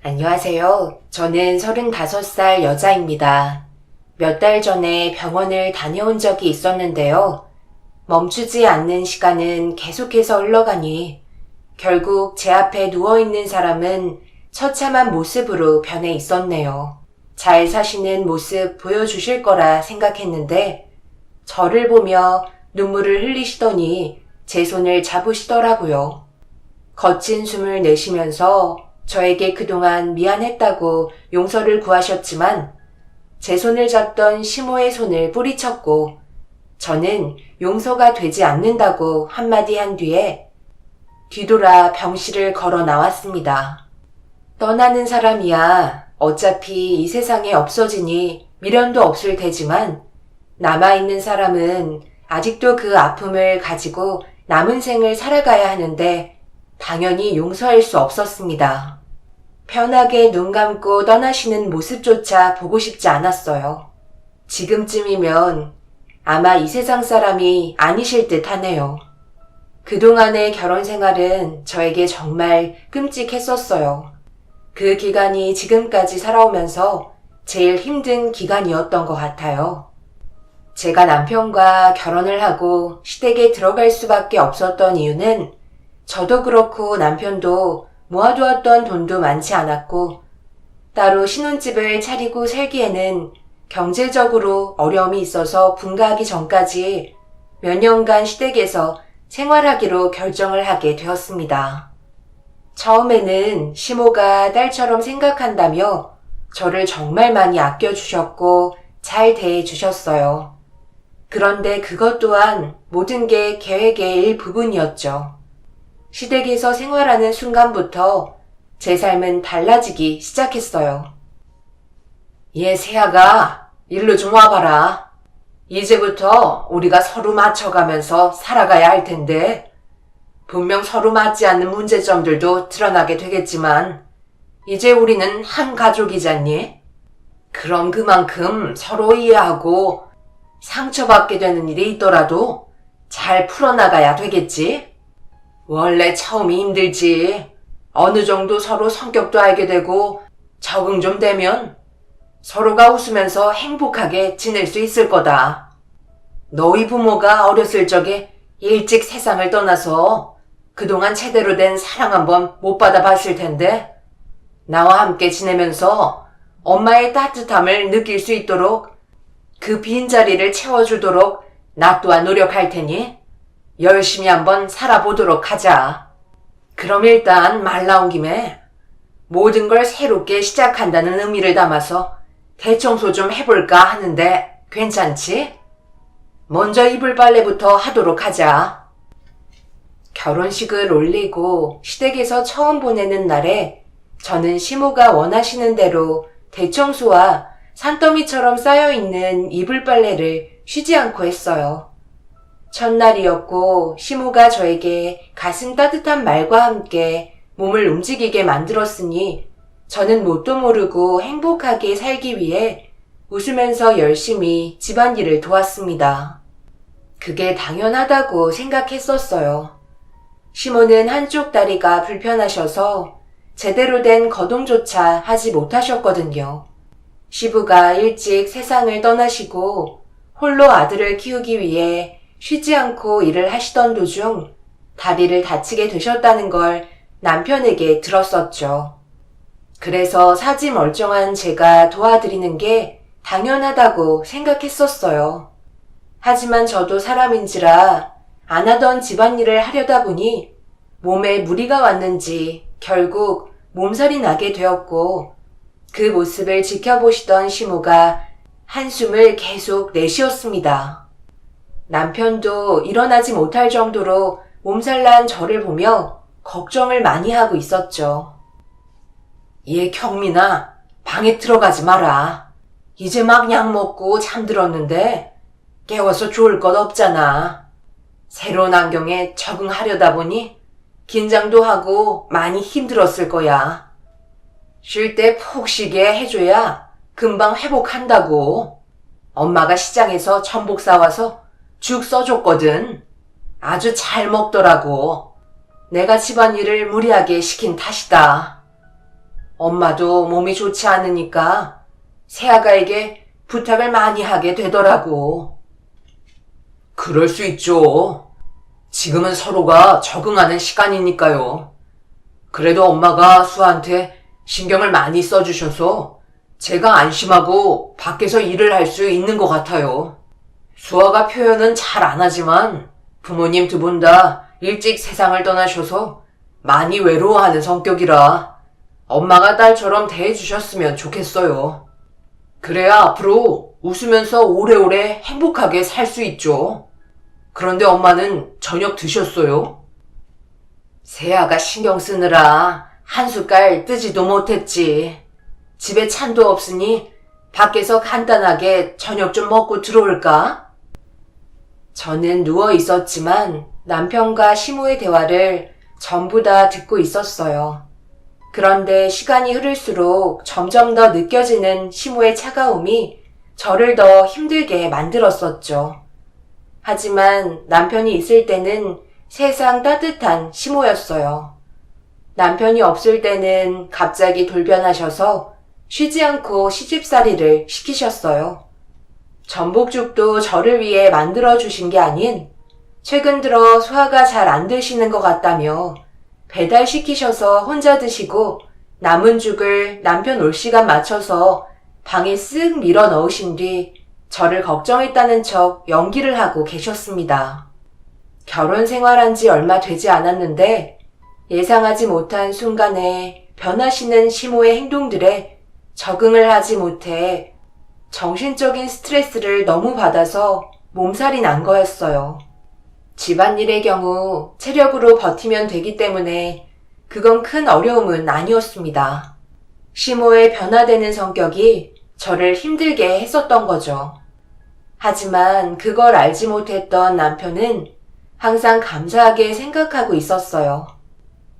안녕하세요. 저는 35살 여자입니다. 몇 달 전에 병원을 다녀온 적이 있었는데요. 멈추지 않는 시간은 계속해서 흘러가니 결국 제 앞에 누워있는 사람은 처참한 모습으로 변해 있었네요. 잘 사시는 모습 보여주실 거라 생각했는데 저를 보며 눈물을 흘리시더니 제 손을 잡으시더라고요. 거친 숨을 내쉬면서 저에게 그동안 미안했다고 용서를 구하셨지만 제 손을 잡던 시모의 손을 뿌리쳤고 저는 용서가 되지 않는다고 한마디 한 뒤에 뒤돌아 병실을 걸어 나왔습니다. 떠나는 사람이야 어차피 이 세상에 없어지니 미련도 없을 테지만 남아있는 사람은 아직도 그 아픔을 가지고 남은 생을 살아가야 하는데 당연히 용서할 수 없었습니다. 편하게 눈 감고 떠나시는 모습조차 보고 싶지 않았어요. 지금쯤이면 아마 이 세상 사람이 아니실 듯 하네요. 그동안의 결혼 생활은 저에게 정말 끔찍했었어요. 그 기간이 지금까지 살아오면서 제일 힘든 기간이었던 것 같아요. 제가 남편과 결혼을 하고 시댁에 들어갈 수밖에 없었던 이유는 저도 그렇고 남편도 모아두었던 돈도 많지 않았고 따로 신혼집을 차리고 살기에는 경제적으로 어려움이 있어서 분가하기 전까지 몇 년간 시댁에서 생활하기로 결정을 하게 되었습니다. 처음에는 시모가 딸처럼 생각한다며 저를 정말 많이 아껴주셨고 잘 대해주셨어요. 그런데 그것 또한 모든 게 계획의 일부분이었죠. 시댁에서 생활하는 순간부터 제 삶은 달라지기 시작했어요. 얘 새아가 일로 좀 와봐라. 이제부터 우리가 서로 맞춰가면서 살아가야 할 텐데 분명 서로 맞지 않는 문제점들도 드러나게 되겠지만 이제 우리는 한 가족이잖니? 그럼 그만큼 서로 이해하고 상처받게 되는 일이 있더라도 잘 풀어나가야 되겠지? 원래 처음이 힘들지. 어느 정도 서로 성격도 알게 되고 적응 좀 되면 서로가 웃으면서 행복하게 지낼 수 있을 거다. 너희 부모가 어렸을 적에 일찍 세상을 떠나서 그동안 제대로 된 사랑 한번 못 받아봤을 텐데 나와 함께 지내면서 엄마의 따뜻함을 느낄 수 있도록 그 빈자리를 채워주도록 나 또한 노력할 테니 열심히 한번 살아보도록 하자. 그럼 일단 말 나온 김에 모든 걸 새롭게 시작한다는 의미를 담아서 대청소 좀 해볼까 하는데 괜찮지? 먼저 이불 빨래부터 하도록 하자. 결혼식을 올리고 시댁에서 처음 보내는 날에 저는 시모가 원하시는 대로 대청소와 산더미처럼 쌓여있는 이불 빨래를 쉬지 않고 했어요. 첫날이었고 시모가 저에게 가슴 따뜻한 말과 함께 몸을 움직이게 만들었으니 저는 뭣도 모르고 행복하게 살기 위해 웃으면서 열심히 집안일을 도왔습니다. 그게 당연하다고 생각했었어요. 시모는 한쪽 다리가 불편하셔서 제대로 된 거동조차 하지 못하셨거든요. 시부가 일찍 세상을 떠나시고 홀로 아들을 키우기 위해 쉬지 않고 일을 하시던 도중 다리를 다치게 되셨다는 걸 남편에게 들었었죠. 그래서 사지 멀쩡한 제가 도와드리는 게 당연하다고 생각했었어요. 하지만 저도 사람인지라 안 하던 집안일을 하려다 보니 몸에 무리가 왔는지 결국 몸살이 나게 되었고 그 모습을 지켜보시던 시모가 한숨을 계속 내쉬었습니다. 남편도 일어나지 못할 정도로 몸살난 저를 보며 걱정을 많이 하고 있었죠. 얘 경민아, 방에 들어가지 마라. 이제 막 약 먹고 잠들었는데 깨워서 좋을 것 없잖아. 새로운 환경에 적응하려다 보니 긴장도 하고 많이 힘들었을 거야. 쉴 때 푹 쉬게 해줘야 금방 회복한다고. 엄마가 시장에서 전복 사와서 죽 써줬거든. 아주 잘 먹더라고. 내가 집안일을 무리하게 시킨 탓이다. 엄마도 몸이 좋지 않으니까 새아가에게 부탁을 많이 하게 되더라고. 그럴 수 있죠. 지금은 서로가 적응하는 시간이니까요. 그래도 엄마가 수아한테 신경을 많이 써주셔서 제가 안심하고 밖에서 일을 할 수 있는 것 같아요. 수아가 표현은 잘 안 하지만 부모님 두 분 다 일찍 세상을 떠나셔서 많이 외로워하는 성격이라 엄마가 딸처럼 대해주셨으면 좋겠어요. 그래야 앞으로 웃으면서 오래오래 행복하게 살 수 있죠. 그런데 엄마는 저녁 드셨어요? 세아가 신경 쓰느라 한 숟갈 뜨지도 못했지. 집에 찬도 없으니 밖에서 간단하게 저녁 좀 먹고 들어올까? 저는 누워 있었지만 남편과 시모의 대화를 전부 다 듣고 있었어요. 그런데 시간이 흐를수록 점점 더 느껴지는 시모의 차가움이 저를 더 힘들게 만들었었죠. 하지만 남편이 있을 때는 세상 따뜻한 시모였어요. 남편이 없을 때는 갑자기 돌변하셔서 쉬지 않고 시집살이를 시키셨어요. 전복죽도 저를 위해 만들어주신 게 아닌 최근 들어 소화가 잘 안 되시는 것 같다며 배달시키셔서 혼자 드시고 남은 죽을 남편 올 시간 맞춰서 방에 쓱 밀어 넣으신 뒤 저를 걱정했다는 척 연기를 하고 계셨습니다. 결혼 생활한 지 얼마 되지 않았는데 예상하지 못한 순간에 변하시는 시모의 행동들에 적응을 하지 못해 정신적인 스트레스를 너무 받아서 몸살이 난 거였어요. 집안일의 경우 체력으로 버티면 되기 때문에 그건 큰 어려움은 아니었습니다. 시모의 변화되는 성격이 저를 힘들게 했었던 거죠. 하지만 그걸 알지 못했던 남편은 항상 감사하게 생각하고 있었어요.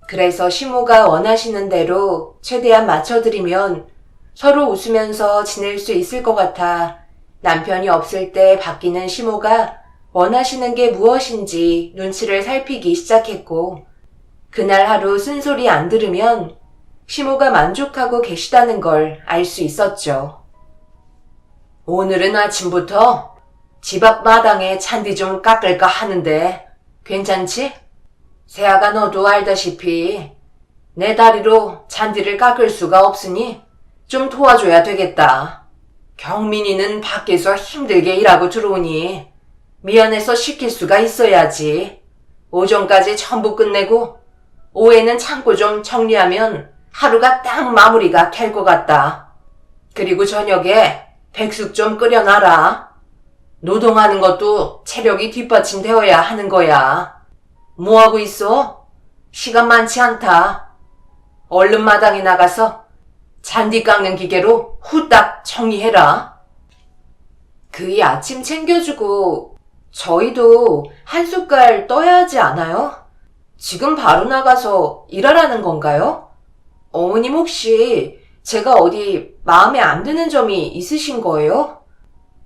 그래서 시모가 원하시는 대로 최대한 맞춰드리면 서로 웃으면서 지낼 수 있을 것 같아 남편이 없을 때 바뀌는 시모가 원하시는 게 무엇인지 눈치를 살피기 시작했고 그날 하루 쓴소리 안 들으면 시모가 만족하고 계시다는 걸 알 수 있었죠. 오늘은 아침부터 집 앞 마당에 잔디 좀 깎을까 하는데 괜찮지? 세아가 너도 알다시피 내 다리로 잔디를 깎을 수가 없으니 좀 도와줘야 되겠다. 경민이는 밖에서 힘들게 일하고 들어오니 미안해서 시킬 수가 있어야지. 오전까지 전부 끝내고 오후에는 창고 좀 정리하면 하루가 딱 마무리가 될 것 같다. 그리고 저녁에 백숙 좀 끓여놔라. 노동하는 것도 체력이 뒷받침되어야 하는 거야. 뭐하고 있어? 시간 많지 않다. 얼른 마당에 나가서 잔디 깎는 기계로 후딱 정리해라. 그이 아침 챙겨주고 저희도 한 숟갈 떠야 하지 않아요? 지금 바로 나가서 일하라는 건가요? 어머님 혹시 제가 어디 마음에 안 드는 점이 있으신 거예요?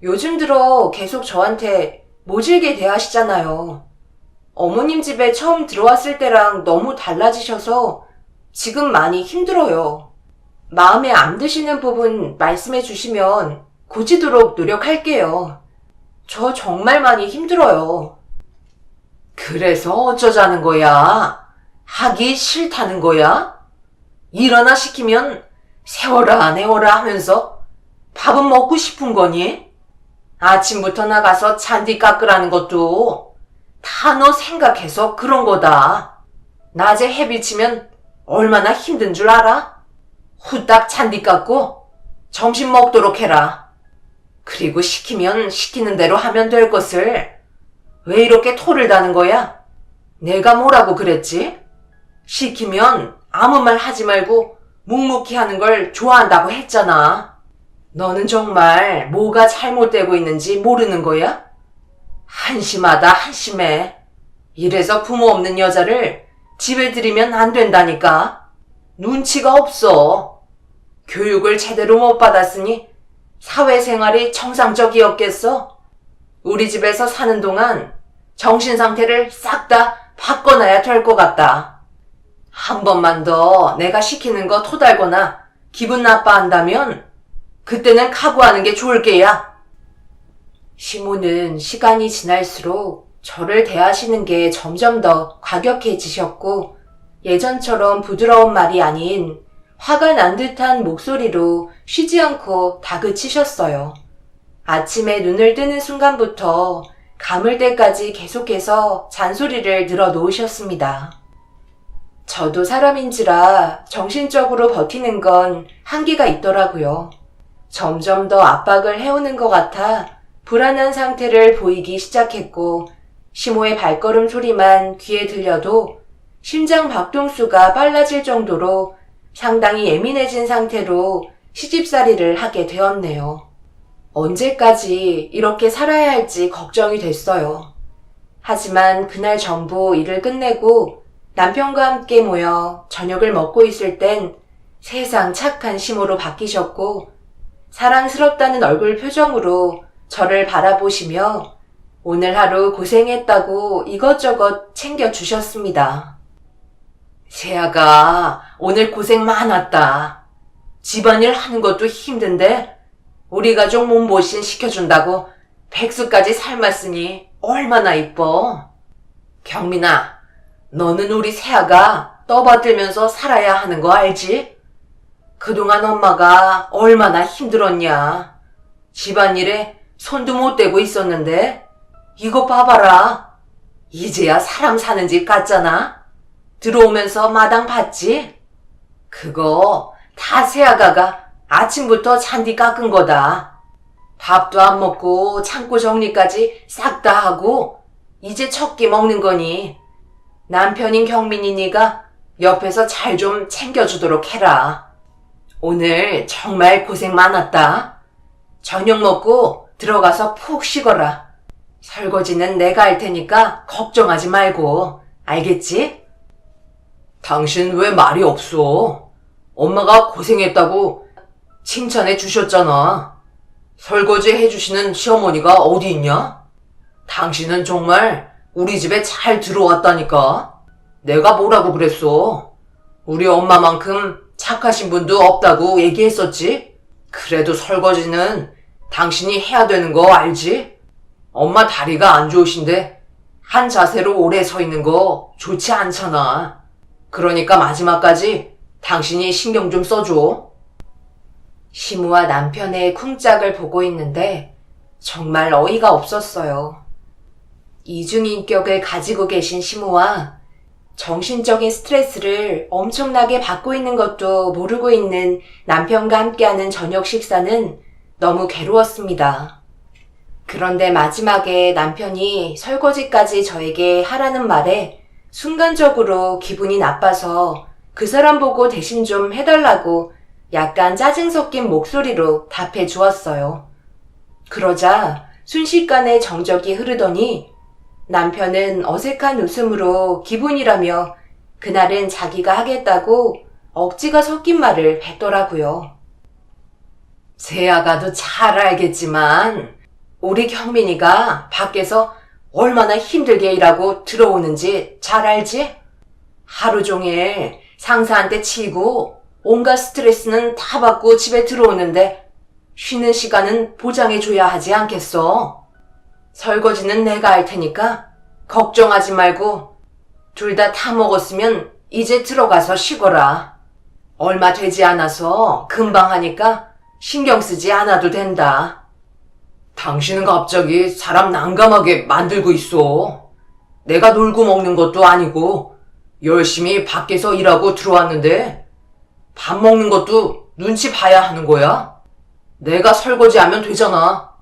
요즘 들어 계속 저한테 모질게 대하시잖아요. 어머님 집에 처음 들어왔을 때랑 너무 달라지셔서 지금 많이 힘들어요. 마음에 안 드시는 부분 말씀해 주시면 고치도록 노력할게요. 저 정말 많이 힘들어요. 그래서 어쩌자는 거야? 하기 싫다는 거야? 일하나 시키면 세워라 내워라 하면서 밥은 먹고 싶은 거니? 아침부터 나가서 잔디 깎으라는 것도 다 너 생각해서 그런 거다. 낮에 해 비치면 얼마나 힘든 줄 알아? 후딱 잔디 깎고 점심 먹도록 해라. 그리고 시키면 시키는 대로 하면 될 것을 왜 이렇게 토를 다는 거야? 내가 뭐라고 그랬지? 시키면 아무 말 하지 말고 묵묵히 하는 걸 좋아한다고 했잖아. 너는 정말 뭐가 잘못되고 있는지 모르는 거야? 한심하다 한심해. 이래서 부모 없는 여자를 집에 들이면 안 된다니까. 눈치가 없어. 교육을 제대로 못 받았으니 사회생활이 정상적이었겠어? 우리 집에서 사는 동안 정신 상태를 싹 다 바꿔놔야 될 것 같다. 한 번만 더 내가 시키는 거 토달거나 기분 나빠한다면 그때는 각오하는 게 좋을 게야. 시모는 시간이 지날수록 저를 대하시는 게 점점 더 과격해지셨고 예전처럼 부드러운 말이 아닌 화가 난 듯한 목소리로 쉬지 않고 다그치셨어요. 아침에 눈을 뜨는 순간부터 감을 때까지 계속해서 잔소리를 늘어놓으셨습니다. 저도 사람인지라 정신적으로 버티는 건 한계가 있더라고요. 점점 더 압박을 해오는 것 같아 불안한 상태를 보이기 시작했고 시모의 발걸음 소리만 귀에 들려도 심장 박동수가 빨라질 정도로 상당히 예민해진 상태로 시집살이를 하게 되었네요. 언제까지 이렇게 살아야 할지 걱정이 됐어요. 하지만 그날 전부 일을 끝내고 남편과 함께 모여 저녁을 먹고 있을 땐 세상 착한 시모로 바뀌셨고 사랑스럽다는 얼굴 표정으로 저를 바라보시며 오늘 하루 고생했다고 이것저것 챙겨주셨습니다. 세아가 오늘 고생 많았다. 집안일 하는 것도 힘든데 우리 가족 몸보신 시켜준다고 백수까지 삶았으니 얼마나 이뻐. 경민아, 너는 우리 세아가 떠받들면서 살아야 하는 거 알지? 그동안 엄마가 얼마나 힘들었냐. 집안일에 손도 못 대고 있었는데 이거 봐봐라. 이제야 사람 사는 집 같잖아. 들어오면서 마당 봤지? 그거 다 세아가가 아침부터 잔디 깎은 거다. 밥도 안 먹고 창고 정리까지 싹 다 하고 이제 첫 끼 먹는 거니 남편인 경민이 네가 옆에서 잘 좀 챙겨주도록 해라. 오늘 정말 고생 많았다. 저녁 먹고 들어가서 푹 쉬거라. 설거지는 내가 할 테니까 걱정하지 말고. 알겠지? 당신 왜 말이 없어? 엄마가 고생했다고 칭찬해 주셨잖아. 설거지 해주시는 시어머니가 어디 있냐? 당신은 정말 우리 집에 잘 들어왔다니까. 내가 뭐라고 그랬어? 우리 엄마만큼 착하신 분도 없다고 얘기했었지? 그래도 설거지는 당신이 해야 되는 거 알지? 엄마 다리가 안 좋으신데 한 자세로 오래 서 있는 거 좋지 않잖아. 그러니까 마지막까지 당신이 신경 좀 써줘. 시무와 남편의 쿵짝을 보고 있는데 정말 어이가 없었어요. 이중인격을 가지고 계신 시무와 정신적인 스트레스를 엄청나게 받고 있는 것도 모르고 있는 남편과 함께하는 저녁 식사는 너무 괴로웠습니다. 그런데 마지막에 남편이 설거지까지 저에게 하라는 말에 순간적으로 기분이 나빠서 그 사람 보고 대신 좀 해달라고 약간 짜증 섞인 목소리로 답해 주었어요. 그러자 순식간에 정적이 흐르더니 남편은 어색한 웃음으로 기분이라며 그날은 자기가 하겠다고 억지가 섞인 말을 뱉더라고요. 세아가도 잘 알겠지만 우리 경민이가 밖에서 얼마나 힘들게 일하고 들어오는지 잘 알지? 하루 종일 상사한테 치이고 온갖 스트레스는 다 받고 집에 들어오는데 쉬는 시간은 보장해줘야 하지 않겠어? 설거지는 내가 할 테니까 걱정하지 말고 둘 다 먹었으면 이제 들어가서 쉬거라. 얼마 되지 않아서 금방 하니까 신경 쓰지 않아도 된다. 당신은 갑자기 사람 난감하게 만들고 있어. 내가 놀고 먹는 것도 아니고 열심히 밖에서 일하고 들어왔는데 밥 먹는 것도 눈치 봐야 하는 거야? 내가 설거지하면 되잖아.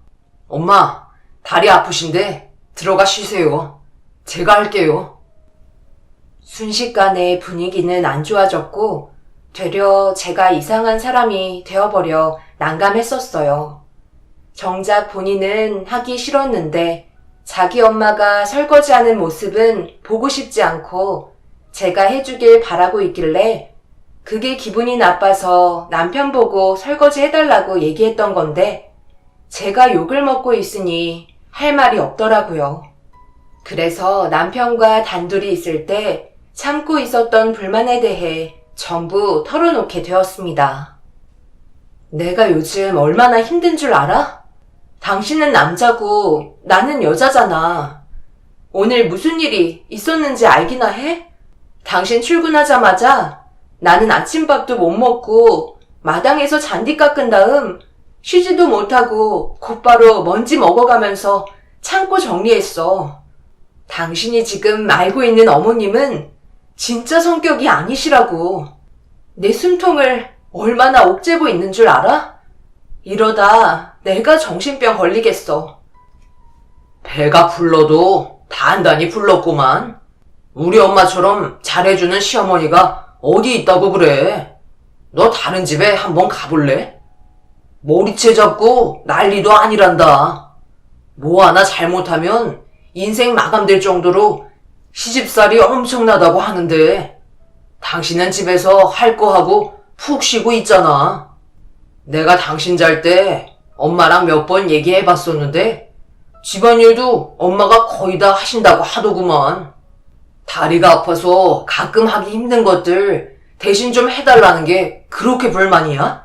엄마, 다리 아프신데 들어가 쉬세요. 제가 할게요. 순식간에 분위기는 안 좋아졌고 되려 제가 이상한 사람이 되어버려 난감했었어요. 정작 본인은 하기 싫었는데 자기 엄마가 설거지하는 모습은 보고 싶지 않고 제가 해주길 바라고 있길래 그게 기분이 나빠서 남편 보고 설거지 해달라고 얘기했던 건데 제가 욕을 먹고 있으니 할 말이 없더라고요. 그래서 남편과 단둘이 있을 때 참고 있었던 불만에 대해 전부 털어놓게 되었습니다. 내가 요즘 얼마나 힘든 줄 알아? 당신은 남자고 나는 여자잖아. 오늘 무슨 일이 있었는지 알기나 해? 당신 출근하자마자 나는 아침밥도 못 먹고 마당에서 잔디 깎은 다음 쉬지도 못하고 곧바로 먼지 먹어가면서 창고 정리했어. 당신이 지금 알고 있는 어머님은 진짜 성격이 아니시라고. 내 숨통을 얼마나 옥죄고 있는 줄 알아? 이러다 내가 정신병 걸리겠어. 배가 불러도 단단히 불렀구만. 우리 엄마처럼 잘해주는 시어머니가 어디 있다고 그래. 너 다른 집에 한번 가볼래? 머리채 잡고 난리도 아니란다. 뭐 하나 잘못하면 인생 마감될 정도로 시집살이 엄청나다고 하는데 당신은 집에서 할 거 하고 푹 쉬고 있잖아. 내가 당신 잘 때 엄마랑 몇 번 얘기해봤었는데 집안일도 엄마가 거의 다 하신다고 하더구만. 다리가 아파서 가끔 하기 힘든 것들 대신 좀 해달라는 게 그렇게 불만이야?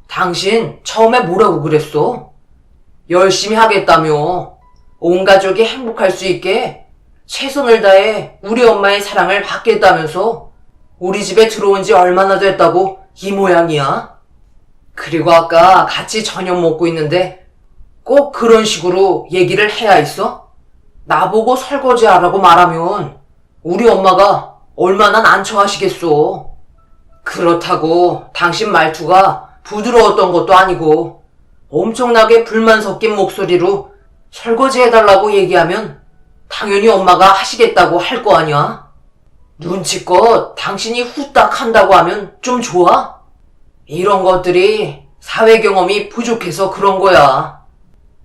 당신 처음에 뭐라고 그랬어? 열심히 하겠다며. 온 가족이 행복할 수 있게 최선을 다해 우리 엄마의 사랑을 받겠다면서 우리 집에 들어온 지 얼마나 됐다고 이 모양이야? 그리고 아까 같이 저녁 먹고 있는데 꼭 그런 식으로 얘기를 해야 했어? 나보고 설거지하라고 말하면 우리 엄마가 얼마나 난처하시겠어. 그렇다고 당신 말투가 부드러웠던 것도 아니고 엄청나게 불만 섞인 목소리로 설거지 해달라고 얘기하면 당연히 엄마가 하시겠다고 할 거 아니야? 눈치껏 당신이 후딱 한다고 하면 좀 좋아? 이런 것들이 사회 경험이 부족해서 그런 거야.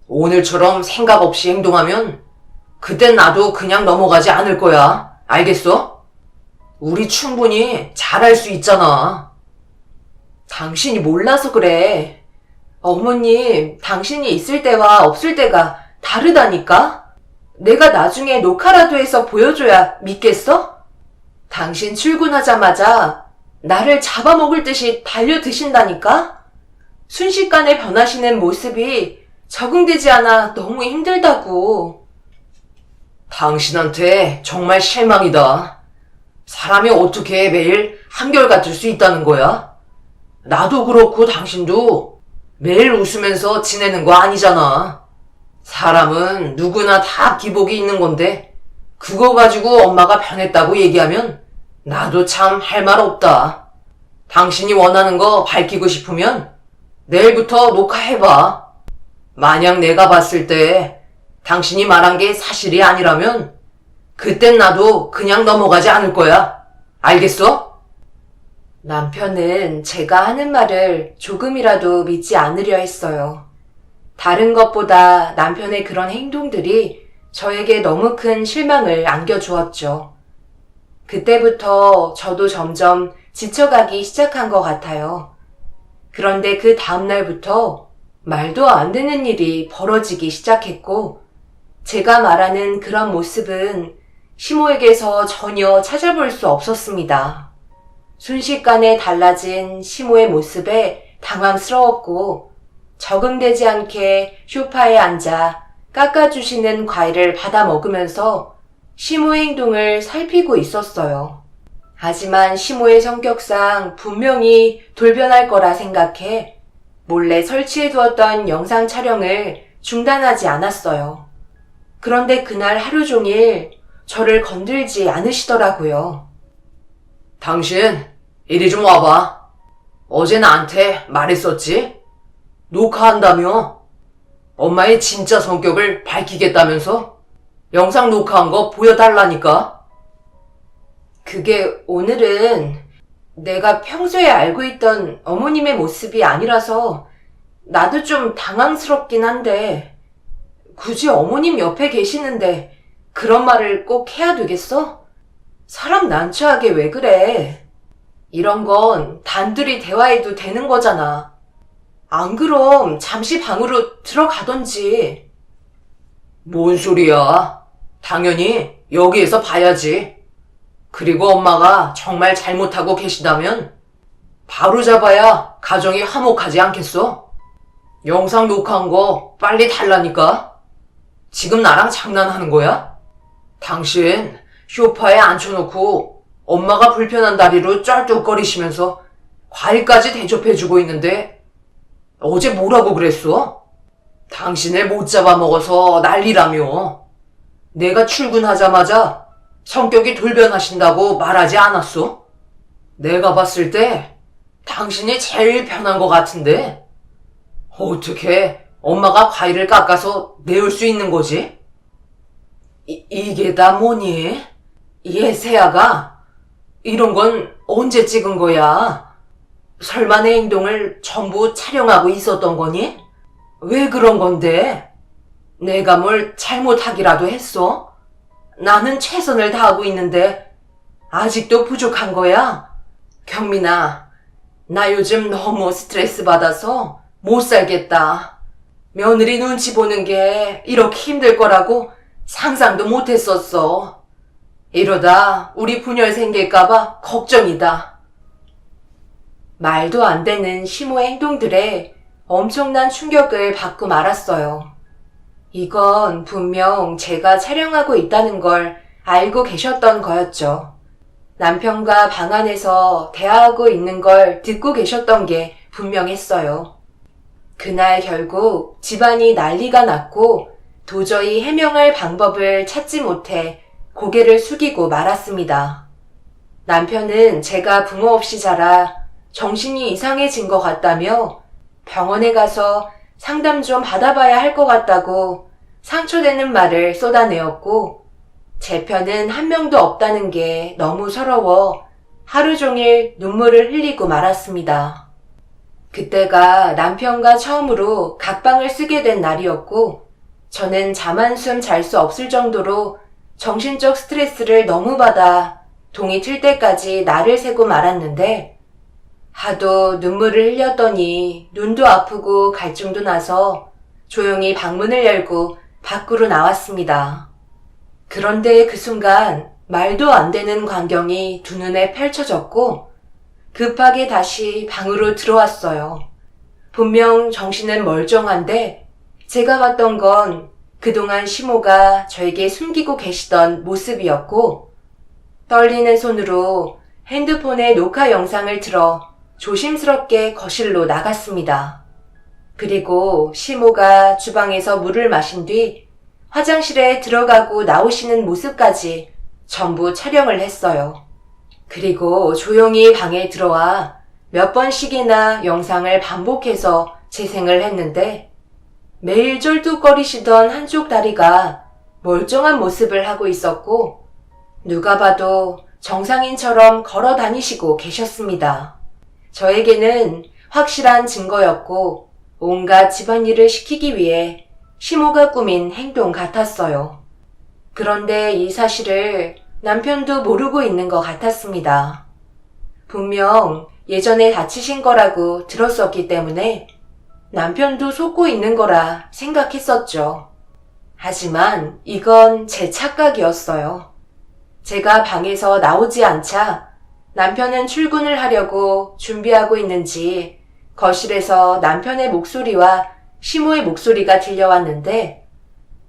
오늘처럼 생각 없이 행동하면 그땐 나도 그냥 넘어가지 않을 거야. 알겠어? 우리 충분히 잘할 수 있잖아. 당신이 몰라서 그래. 어머님, 당신이 있을 때와 없을 때가 다르다니까? 내가 나중에 녹화라도 해서 보여줘야 믿겠어? 당신 출근하자마자 나를 잡아먹을 듯이 달려드신다니까? 순식간에 변하시는 모습이 적응되지 않아 너무 힘들다고. 당신한테 정말 실망이다. 사람이 어떻게 매일 한결같을 수 있다는 거야? 나도 그렇고 당신도 매일 웃으면서 지내는 거 아니잖아. 사람은 누구나 다 기복이 있는 건데 그거 가지고 엄마가 변했다고 얘기하면 나도 참 할 말 없다. 당신이 원하는 거 밝히고 싶으면 내일부터 녹화해봐. 만약 내가 봤을 때 당신이 말한 게 사실이 아니라면 그땐 나도 그냥 넘어가지 않을 거야. 알겠어? 남편은 제가 하는 말을 조금이라도 믿지 않으려 했어요. 다른 것보다 남편의 그런 행동들이 저에게 너무 큰 실망을 안겨주었죠. 그때부터 저도 점점 지쳐가기 시작한 것 같아요. 그런데 그 다음날부터 말도 안 되는 일이 벌어지기 시작했고 제가 말하는 그런 모습은 시모에게서 전혀 찾아볼 수 없었습니다. 순식간에 달라진 시모의 모습에 당황스러웠고 적응되지 않게 소파에 앉아 깎아주시는 과일을 받아 먹으면서 시모의 행동을 살피고 있었어요. 하지만 시모의 성격상 분명히 돌변할 거라 생각해 몰래 설치해두었던 영상 촬영을 중단하지 않았어요. 그런데 그날 하루 종일 저를 건들지 않으시더라고요. 당신, 이리 좀 와봐. 어제 나한테 말했었지? 녹화한다며? 엄마의 진짜 성격을 밝히겠다면서? 영상 녹화한 거 보여달라니까? 그게 오늘은 내가 평소에 알고 있던 어머님의 모습이 아니라서 나도 좀 당황스럽긴 한데 굳이 어머님 옆에 계시는데 그런 말을 꼭 해야 되겠어? 사람 난처하게 왜 그래? 이런 건 단둘이 대화해도 되는 거잖아. 안 그럼 잠시 방으로 들어가던지. 뭔 소리야? 당연히 여기에서 봐야지. 그리고 엄마가 정말 잘못하고 계시다면 바로 잡아야 가정이 화목하지 않겠어? 영상 녹화한 거 빨리 달라니까? 지금 나랑 장난하는 거야? 당신 소파에 앉혀놓고 엄마가 불편한 다리로 쩔뚝거리시면서 과일까지 대접해주고 있는데 어제 뭐라고 그랬어? 당신을 못 잡아먹어서 난리라며. 내가 출근하자마자 성격이 돌변하신다고 말하지 않았어? 내가 봤을 때 당신이 제일 편한 것 같은데 어떻게 엄마가 과일을 깎아서 내올 수 있는 거지? 이게 다 뭐니? 얘 세아가 이런 건 언제 찍은 거야? 설마 내 행동을 전부 촬영하고 있었던 거니? 왜 그런 건데? 내가 뭘 잘못하기라도 했어? 나는 최선을 다하고 있는데 아직도 부족한 거야? 경민아, 나 요즘 너무 스트레스 받아서 못 살겠다. 며느리 눈치 보는 게 이렇게 힘들 거라고 상상도 못 했었어. 이러다 우리 분열 생길까봐 걱정이다. 말도 안 되는 시모의 행동들에 엄청난 충격을 받고 말았어요. 이건 분명 제가 촬영하고 있다는 걸 알고 계셨던 거였죠. 남편과 방 안에서 대화하고 있는 걸 듣고 계셨던 게 분명했어요. 그날 결국 집안이 난리가 났고 도저히 해명할 방법을 찾지 못해 고개를 숙이고 말았습니다. 남편은 제가 부모 없이 자라 정신이 이상해진 것 같다며 병원에 가서 상담 좀 받아봐야 할 것 같다고 상처되는 말을 쏟아내었고 제 편은 한 명도 없다는 게 너무 서러워 하루 종일 눈물을 흘리고 말았습니다. 그때가 남편과 처음으로 각방을 쓰게 된 날이었고 저는 잠 한숨 잘 수 없을 정도로 정신적 스트레스를 너무 받아 동이 틀 때까지 날을 새고 말았는데 하도 눈물을 흘렸더니 눈도 아프고 갈증도 나서 조용히 방문을 열고 밖으로 나왔습니다. 그런데 그 순간 말도 안 되는 광경이 두 눈에 펼쳐졌고 급하게 다시 방으로 들어왔어요. 분명 정신은 멀쩡한데 제가 봤던 건 그동안 시모가 저에게 숨기고 계시던 모습이었고 떨리는 손으로 핸드폰에 녹화 영상을 틀어 조심스럽게 거실로 나갔습니다. 그리고 시모가 주방에서 물을 마신 뒤 화장실에 들어가고 나오시는 모습까지 전부 촬영을 했어요. 그리고 조용히 방에 들어와 몇 번씩이나 영상을 반복해서 재생을 했는데 매일 쫄뚝거리시던 한쪽 다리가 멀쩡한 모습을 하고 있었고 누가 봐도 정상인처럼 걸어 다니시고 계셨습니다. 저에게는 확실한 증거였고 온갖 집안일을 시키기 위해 시모가 꾸민 행동 같았어요. 그런데 이 사실을 남편도 모르고 있는 것 같았습니다. 분명 예전에 다치신 거라고 들었었기 때문에 남편도 속고 있는 거라 생각했었죠. 하지만 이건 제 착각이었어요. 제가 방에서 나오지 않자 남편은 출근을 하려고 준비하고 있는지 거실에서 남편의 목소리와 시모의 목소리가 들려왔는데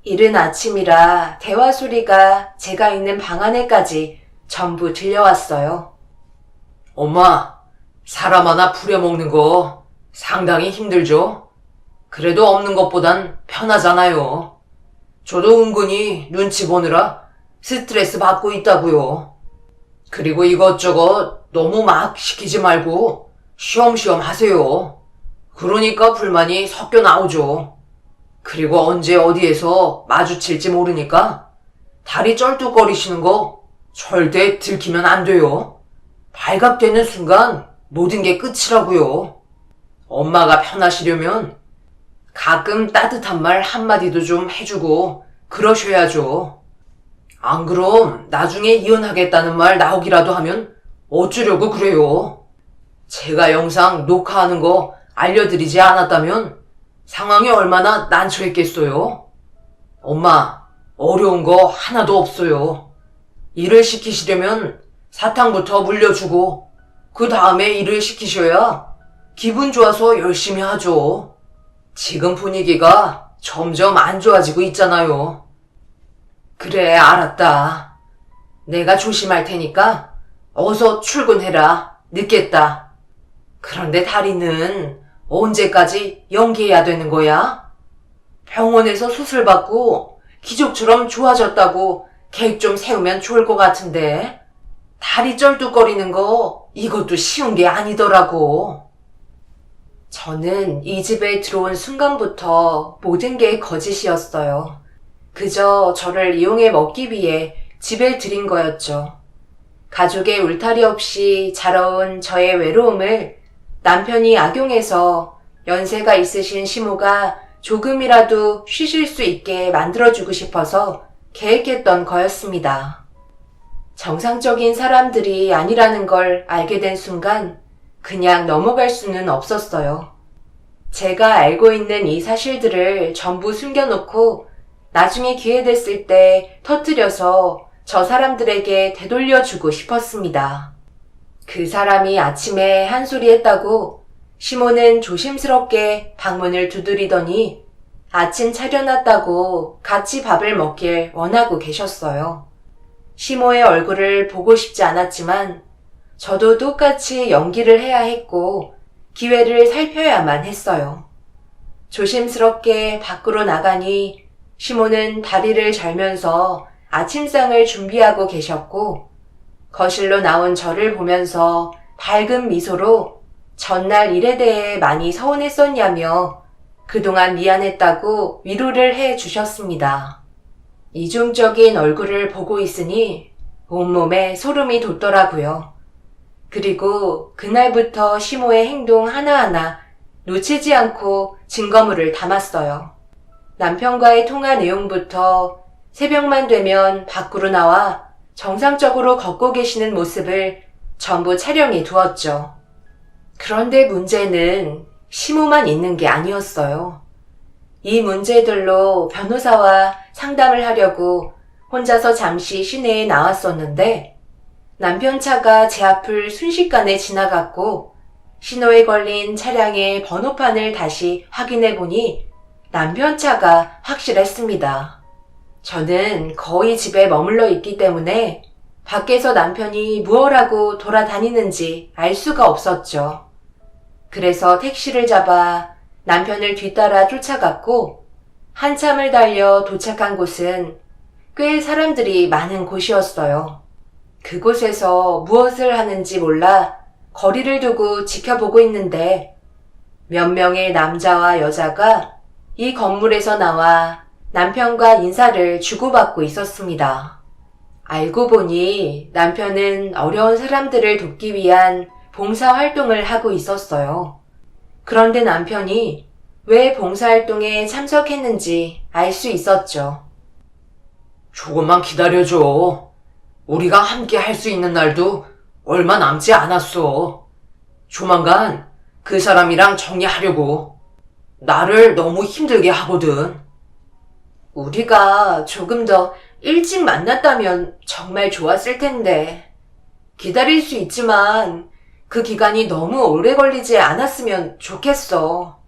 이른 아침이라 대화 소리가 제가 있는 방 안에까지 전부 들려왔어요. 엄마, 사람 하나 부려먹는 거 상당히 힘들죠? 그래도 없는 것보단 편하잖아요. 저도 은근히 눈치 보느라 스트레스 받고 있다고요. 그리고 이것저것 너무 막 시키지 말고 쉬엄쉬엄 하세요. 그러니까 불만이 섞여 나오죠. 그리고 언제 어디에서 마주칠지 모르니까 다리 쩔뚝거리시는 거 절대 들키면 안 돼요. 발각되는 순간 모든 게 끝이라고요. 엄마가 편하시려면 가끔 따뜻한 말 한마디도 좀 해주고 그러셔야죠. 안 그럼 나중에 이혼하겠다는 말 나오기라도 하면 어쩌려고 그래요. 제가 영상 녹화하는 거 알려드리지 않았다면 상황이 얼마나 난처했겠어요. 엄마, 어려운 거 하나도 없어요. 일을 시키시려면 사탕부터 물려주고 그 다음에 일을 시키셔야 기분 좋아서 열심히 하죠. 지금 분위기가 점점 안 좋아지고 있잖아요. 그래, 알았다. 내가 조심할 테니까 어서 출근해라. 늦겠다. 그런데 다리는 언제까지 연기해야 되는 거야? 병원에서 수술받고 기적처럼 좋아졌다고 계획 좀 세우면 좋을 것 같은데 다리 쩔뚝거리는 거 이것도 쉬운 게 아니더라고. 저는 이 집에 들어온 순간부터 모든 게 거짓이었어요. 그저 저를 이용해 먹기 위해 집에 들인 거였죠. 가족의 울타리 없이 자라온 저의 외로움을 남편이 악용해서 연세가 있으신 시모가 조금이라도 쉬실 수 있게 만들어주고 싶어서 계획했던 거였습니다. 정상적인 사람들이 아니라는 걸 알게 된 순간 그냥 넘어갈 수는 없었어요. 제가 알고 있는 이 사실들을 전부 숨겨놓고 나중에 기회 됐을 때 터뜨려서 저 사람들에게 되돌려주고 싶었습니다. 그 사람이 아침에 한 소리 했다고 시모는 조심스럽게 방문을 두드리더니 아침 차려놨다고 같이 밥을 먹길 원하고 계셨어요. 시모의 얼굴을 보고 싶지 않았지만 저도 똑같이 연기를 해야 했고 기회를 살펴야만 했어요. 조심스럽게 밖으로 나가니 시모는 다리를 절면서 아침상을 준비하고 계셨고 거실로 나온 저를 보면서 밝은 미소로 전날 일에 대해 많이 서운했었냐며 그동안 미안했다고 위로를 해 주셨습니다. 이중적인 얼굴을 보고 있으니 온몸에 소름이 돋더라고요. 그리고 그날부터 시모의 행동 하나하나 놓치지 않고 증거물을 담았어요. 남편과의 통화 내용부터 새벽만 되면 밖으로 나와 정상적으로 걷고 계시는 모습을 전부 촬영해 두었죠. 그런데 문제는 시모만 있는 게 아니었어요. 이 문제들로 변호사와 상담을 하려고 혼자서 잠시 시내에 나왔었는데 남편 차가 제 앞을 순식간에 지나갔고 신호에 걸린 차량의 번호판을 다시 확인해 보니 남편 차가 확실했습니다. 저는 거의 집에 머물러 있기 때문에 밖에서 남편이 무엇 하고 돌아다니는지 알 수가 없었죠. 그래서 택시를 잡아 남편을 뒤따라 쫓아갔고 한참을 달려 도착한 곳은 꽤 사람들이 많은 곳이었어요. 그곳에서 무엇을 하는지 몰라 거리를 두고 지켜보고 있는데 몇 명의 남자와 여자가 이 건물에서 나와 남편과 인사를 주고받고 있었습니다. 알고 보니 남편은 어려운 사람들을 돕기 위한 봉사활동을 하고 있었어요. 그런데 남편이 왜 봉사활동에 참석했는지 알 수 있었죠. 조금만 기다려줘. 우리가 함께 할 수 있는 날도 얼마 남지 않았어. 조만간 그 사람이랑 정리하려고. 나를 너무 힘들게 하거든. 우리가 조금 더 일찍 만났다면 정말 좋았을 텐데. 기다릴 수 있지만 그 기간이 너무 오래 걸리지 않았으면 좋겠어.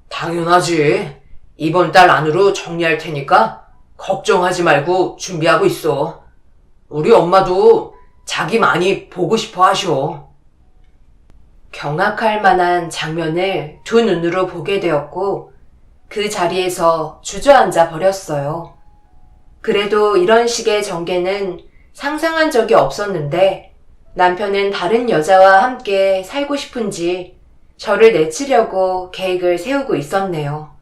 당연하지. 이번 달 안으로 정리할 테니까 걱정하지 말고 준비하고 있어. 우리 엄마도 자기 많이 보고 싶어 하셔. 경악할 만한 장면을 두 눈으로 보게 되었고 그 자리에서 주저앉아 버렸어요. 그래도 이런 식의 전개는 상상한 적이 없었는데 남편은 다른 여자와 함께 살고 싶은지 저를 내치려고 계획을 세우고 있었네요.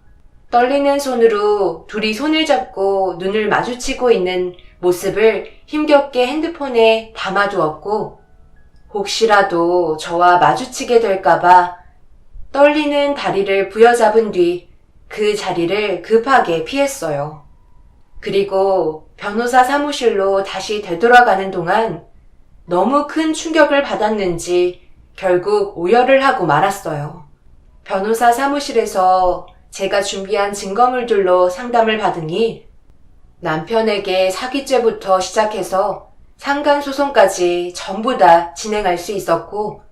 떨리는 손으로 둘이 손을 잡고 눈을 마주치고 있는 모습을 힘겹게 핸드폰에 담아두었고 혹시라도 저와 마주치게 될까봐 떨리는 다리를 부여잡은 뒤 그 자리를 급하게 피했어요. 그리고 변호사 사무실로 다시 되돌아가는 동안 너무 큰 충격을 받았는지 결국 오열을 하고 말았어요. 변호사 사무실에서 제가 준비한 증거물들로 상담을 받으니 남편에게 사기죄부터 시작해서 상간소송까지 전부 다 진행할 수 있었고,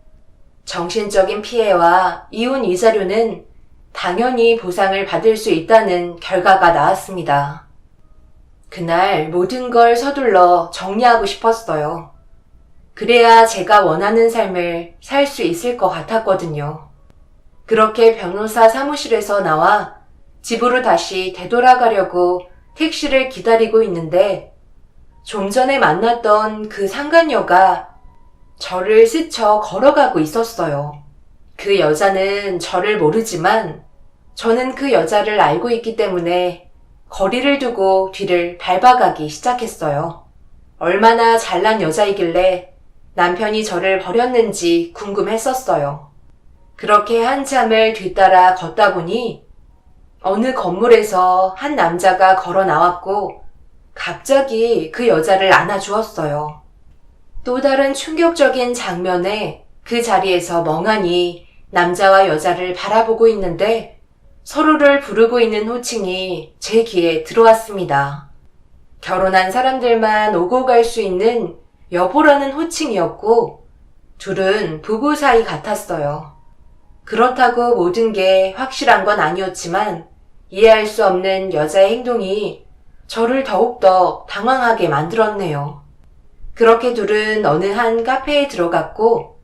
정신적인 피해와 이혼 위자료는 당연히 보상을 받을 수 있다는 결과가 나왔습니다. 그날 모든 걸 서둘러 정리하고 싶었어요. 그래야 제가 원하는 삶을 살 수 있을 것 같았거든요. 그렇게 변호사 사무실에서 나와 집으로 다시 되돌아가려고 택시를 기다리고 있는데 좀 전에 만났던 그 상간녀가 저를 스쳐 걸어가고 있었어요. 그 여자는 저를 모르지만 저는 그 여자를 알고 있기 때문에 거리를 두고 뒤를 밟아가기 시작했어요. 얼마나 잘난 여자이길래 남편이 저를 버렸는지 궁금했었어요. 그렇게 한참을 뒤따라 걷다 보니 어느 건물에서 한 남자가 걸어 나왔고 갑자기 그 여자를 안아주었어요. 또 다른 충격적인 장면에 그 자리에서 멍하니 남자와 여자를 바라보고 있는데 서로를 부르고 있는 호칭이 제 귀에 들어왔습니다. 결혼한 사람들만 오고 갈 수 있는 여보라는 호칭이었고 둘은 부부 사이 같았어요. 그렇다고 모든 게 확실한 건 아니었지만 이해할 수 없는 여자의 행동이 저를 더욱더 당황하게 만들었네요. 그렇게 둘은 어느 한 카페에 들어갔고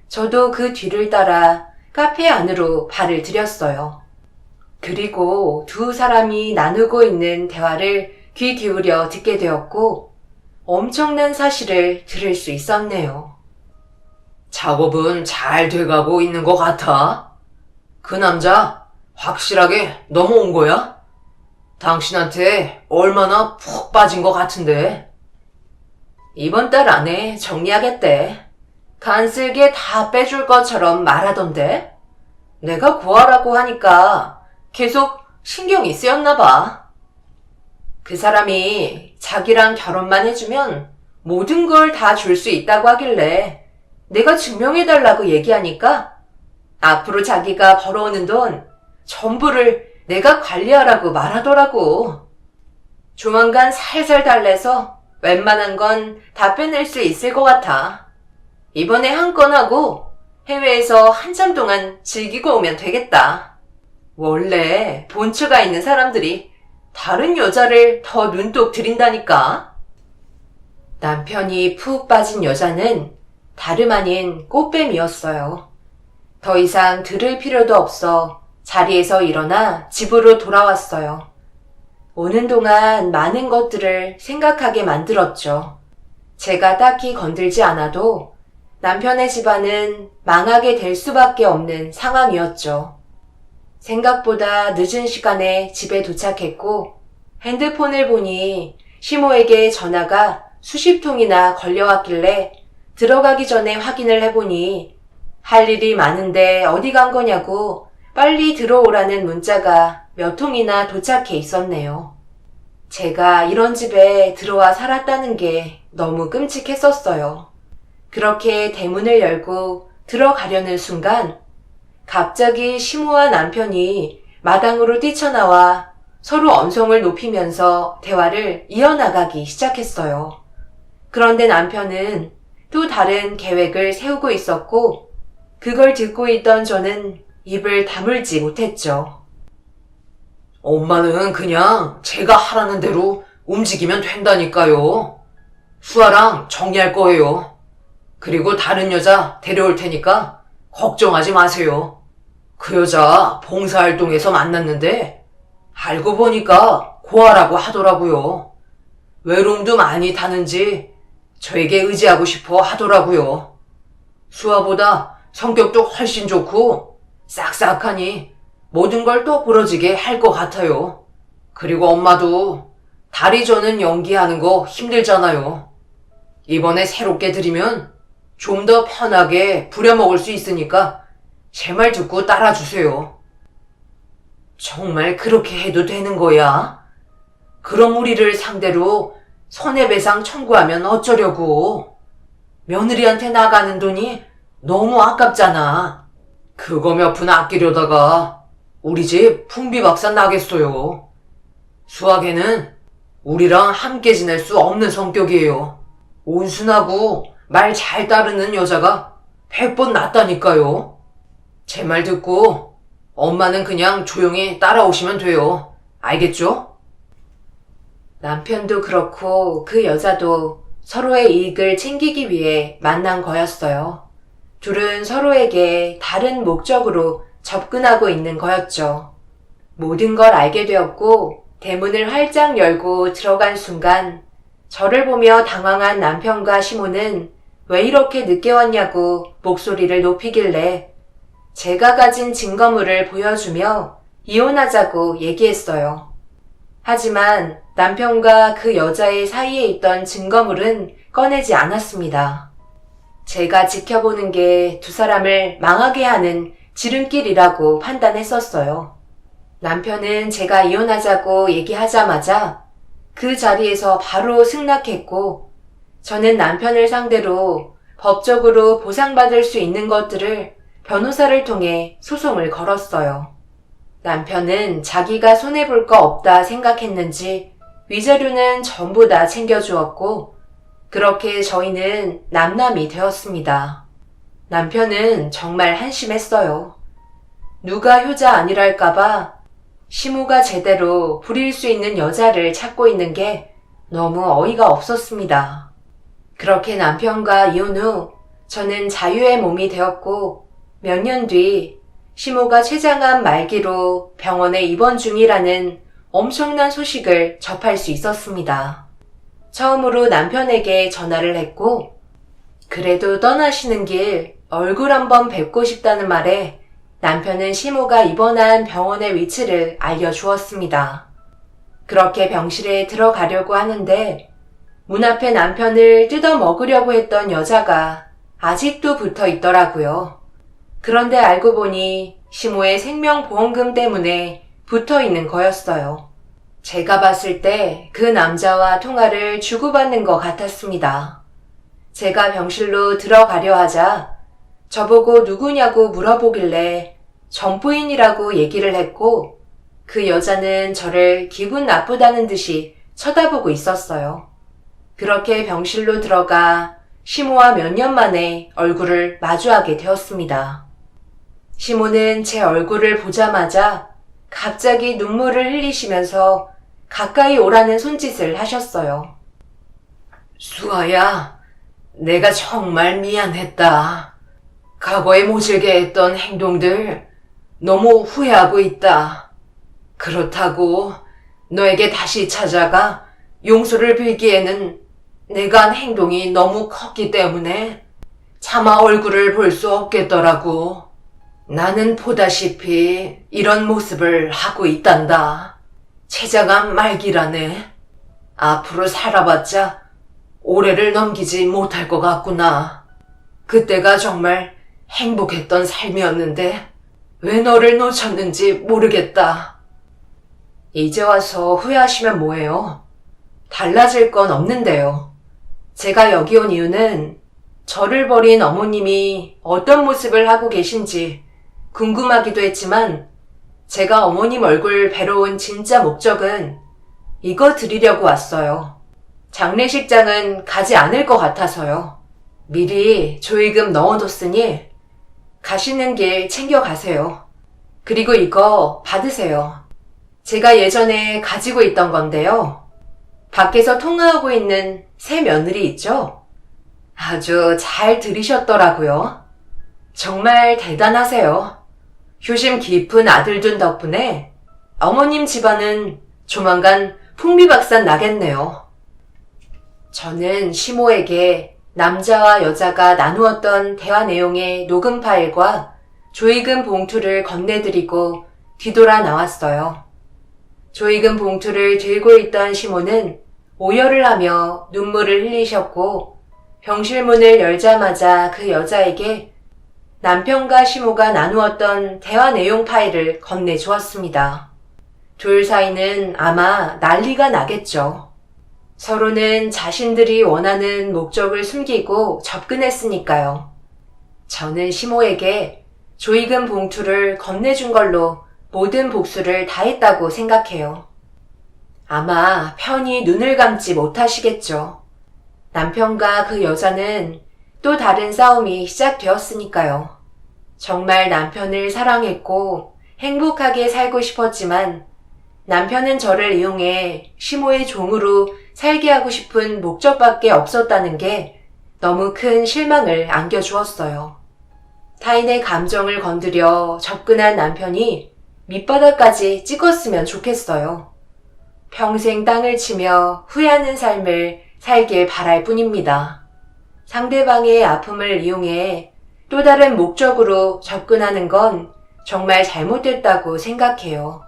저도 그 뒤를 따라 카페 안으로 발을 들였어요. 그리고 두 사람이 나누고 있는 대화를 귀 기울여 듣게 되었고 엄청난 사실을 들을 수 있었네요. 작업은 잘 돼가고 있는 것 같아. 그 남자 확실하게 넘어온 거야? 당신한테 얼마나 푹 빠진 것 같은데. 이번 달 안에 정리하겠대. 간쓸게 다 빼줄 것처럼 말하던데. 내가 구하라고 하니까 계속 신경이 쓰였나 봐. 그 사람이 자기랑 결혼만 해주면 모든 걸 다 줄 수 있다고 하길래 내가 증명해달라고 얘기하니까 앞으로 자기가 벌어오는 돈 전부를 내가 관리하라고 말하더라고. 조만간 살살 달래서 웬만한 건 다 빼낼 수 있을 것 같아. 이번에 한 건 하고 해외에서 한참 동안 즐기고 오면 되겠다. 원래 본처가 있는 사람들이 다른 여자를 더 눈독 들인다니까. 남편이 푹 빠진 여자는 다름 아닌 꽃뱀이었어요. 더 이상 들을 필요도 없어 자리에서 일어나 집으로 돌아왔어요. 오는 동안 많은 것들을 생각하게 만들었죠. 제가 딱히 건들지 않아도 남편의 집안은 망하게 될 수밖에 없는 상황이었죠. 생각보다 늦은 시간에 집에 도착했고 핸드폰을 보니 시모에게 전화가 수십 통이나 걸려왔길래 들어가기 전에 확인을 해보니 할 일이 많은데 어디 간 거냐고 빨리 들어오라는 문자가 몇 통이나 도착해 있었네요. 제가 이런 집에 들어와 살았다는 게 너무 끔찍했었어요. 그렇게 대문을 열고 들어가려는 순간 갑자기 시모와 남편이 마당으로 뛰쳐나와 서로 언성을 높이면서 대화를 이어나가기 시작했어요. 그런데 남편은 또 다른 계획을 세우고 있었고 그걸 듣고 있던 저는 입을 다물지 못했죠. 엄마는 그냥 제가 하라는 대로 움직이면 된다니까요. 수아랑 정리할 거예요. 그리고 다른 여자 데려올 테니까 걱정하지 마세요. 그 여자 봉사활동에서 만났는데 알고 보니까 고아라고 하더라고요. 외로움도 많이 타는지 저에게 의지하고 싶어 하더라고요. 수아보다 성격도 훨씬 좋고 싹싹하니 모든 걸 똑부러지게 할 것 같아요. 그리고 엄마도 다리 저는 연기하는 거 힘들잖아요. 이번에 새롭게 드리면 좀 더 편하게 부려먹을 수 있으니까 제 말 듣고 따라주세요. 정말 그렇게 해도 되는 거야? 그럼 우리를 상대로 손해배상 청구하면 어쩌려고? 며느리한테 나가는 돈이 너무 아깝잖아. 그거 몇 푼 아끼려다가 우리 집 풍비박산 나겠어요. 수학에는 우리랑 함께 지낼 수 없는 성격이에요. 온순하고 말 잘 따르는 여자가 100번 낫다니까요. 제 말 듣고 엄마는 그냥 조용히 따라오시면 돼요. 알겠죠? 남편도 그렇고 그 여자도 서로의 이익을 챙기기 위해 만난 거였어요. 둘은 서로에게 다른 목적으로 접근하고 있는 거였죠. 모든 걸 알게 되었고 대문을 활짝 열고 들어간 순간 저를 보며 당황한 남편과 시모는 왜 이렇게 늦게 왔냐고 목소리를 높이길래 제가 가진 증거물을 보여주며 이혼하자고 얘기했어요. 하지만 남편과 그 여자의 사이에 있던 증거물은 꺼내지 않았습니다. 제가 지켜보는 게 두 사람을 망하게 하는 지름길이라고 판단했었어요. 남편은 제가 이혼하자고 얘기하자마자 그 자리에서 바로 승낙했고 저는 남편을 상대로 법적으로 보상받을 수 있는 것들을 변호사를 통해 소송을 걸었어요. 남편은 자기가 손해볼 거 없다 생각했는지 위자료는 전부 다 챙겨주었고 그렇게 저희는 남남이 되었습니다. 남편은 정말 한심했어요. 누가 효자 아니랄까봐 시모가 제대로 부릴 수 있는 여자를 찾고 있는 게 너무 어이가 없었습니다. 그렇게 남편과 이혼 후 저는 자유의 몸이 되었고 몇 년 뒤 시모가 췌장암 말기로 병원에 입원 중이라는 엄청난 소식을 접할 수 있었습니다. 처음으로 남편에게 전화를 했고 그래도 떠나시는 길 얼굴 한번 뵙고 싶다는 말에 남편은 시모가 입원한 병원의 위치를 알려주었습니다. 그렇게 병실에 들어가려고 하는데 문 앞에 남편을 뜯어 먹으려고 했던 여자가 아직도 붙어 있더라고요. 그런데 알고 보니 시모의 생명보험금 때문에 붙어 있는 거였어요. 제가 봤을 때 그 남자와 통화를 주고받는 것 같았습니다. 제가 병실로 들어가려 하자 저보고 누구냐고 물어보길래 전부인이라고 얘기를 했고 그 여자는 저를 기분 나쁘다는 듯이 쳐다보고 있었어요. 그렇게 병실로 들어가 시모와 몇 년 만에 얼굴을 마주하게 되었습니다. 시모는 제 얼굴을 보자마자 갑자기 눈물을 흘리시면서 가까이 오라는 손짓을 하셨어요. 수아야, 내가 정말 미안했다. 과거에 모질게 했던 행동들 너무 후회하고 있다. 그렇다고 너에게 다시 찾아가 용서를 빌기에는 내가 한 행동이 너무 컸기 때문에 차마 얼굴을 볼 수 없겠더라고. 나는 보다시피 이런 모습을 하고 있단다. 췌장암 말기라네. 앞으로 살아봤자 올해를 넘기지 못할 것 같구나. 그때가 정말 행복했던 삶이었는데 왜 너를 놓쳤는지 모르겠다. 이제 와서 후회하시면 뭐해요? 달라질 건 없는데요. 제가 여기 온 이유는 저를 버린 어머님이 어떤 모습을 하고 계신지 궁금하기도 했지만 제가 어머님 얼굴 뵈러 온 진짜 목적은 이거 드리려고 왔어요. 장례식장은 가지 않을 것 같아서요. 미리 조의금 넣어뒀으니 가시는 길 챙겨가세요. 그리고 이거 받으세요. 제가 예전에 가지고 있던 건데요. 밖에서 통화하고 있는 새 며느리 있죠? 아주 잘 들으셨더라고요. 정말 대단하세요. 효심 깊은 아들 둔 덕분에 어머님 집안은 조만간 풍비박산 나겠네요. 저는 시모에게 남자와 여자가 나누었던 대화 내용의 녹음 파일과 조의금 봉투를 건네드리고 뒤돌아 나왔어요. 조의금 봉투를 들고 있던 시모는 오열을 하며 눈물을 흘리셨고 병실 문을 열자마자 그 여자에게 남편과 시모가 나누었던 대화 내용 파일을 건네주었습니다. 둘 사이는 아마 난리가 나겠죠. 서로는 자신들이 원하는 목적을 숨기고 접근했으니까요. 저는 시모에게 조의금 봉투를 건네준 걸로 모든 복수를 다했다고 생각해요. 아마 편히 눈을 감지 못하시겠죠. 남편과 그 여자는 또 다른 싸움이 시작되었으니까요. 정말 남편을 사랑했고 행복하게 살고 싶었지만 남편은 저를 이용해 시모의 종으로 살게 하고 싶은 목적밖에 없었다는 게 너무 큰 실망을 안겨주었어요. 타인의 감정을 건드려 접근한 남편이 밑바닥까지 찍었으면 좋겠어요. 평생 땅을 치며 후회하는 삶을 살길 바랄 뿐입니다. 상대방의 아픔을 이용해 또 다른 목적으로 접근하는 건 정말 잘못됐다고 생각해요.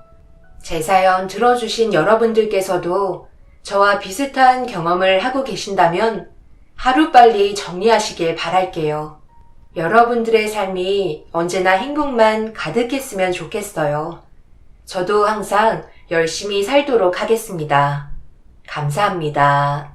제 사연 들어주신 여러분들께서도 저와 비슷한 경험을 하고 계신다면 하루빨리 정리하시길 바랄게요. 여러분들의 삶이 언제나 행복만 가득했으면 좋겠어요. 저도 항상 열심히 살도록 하겠습니다. 감사합니다.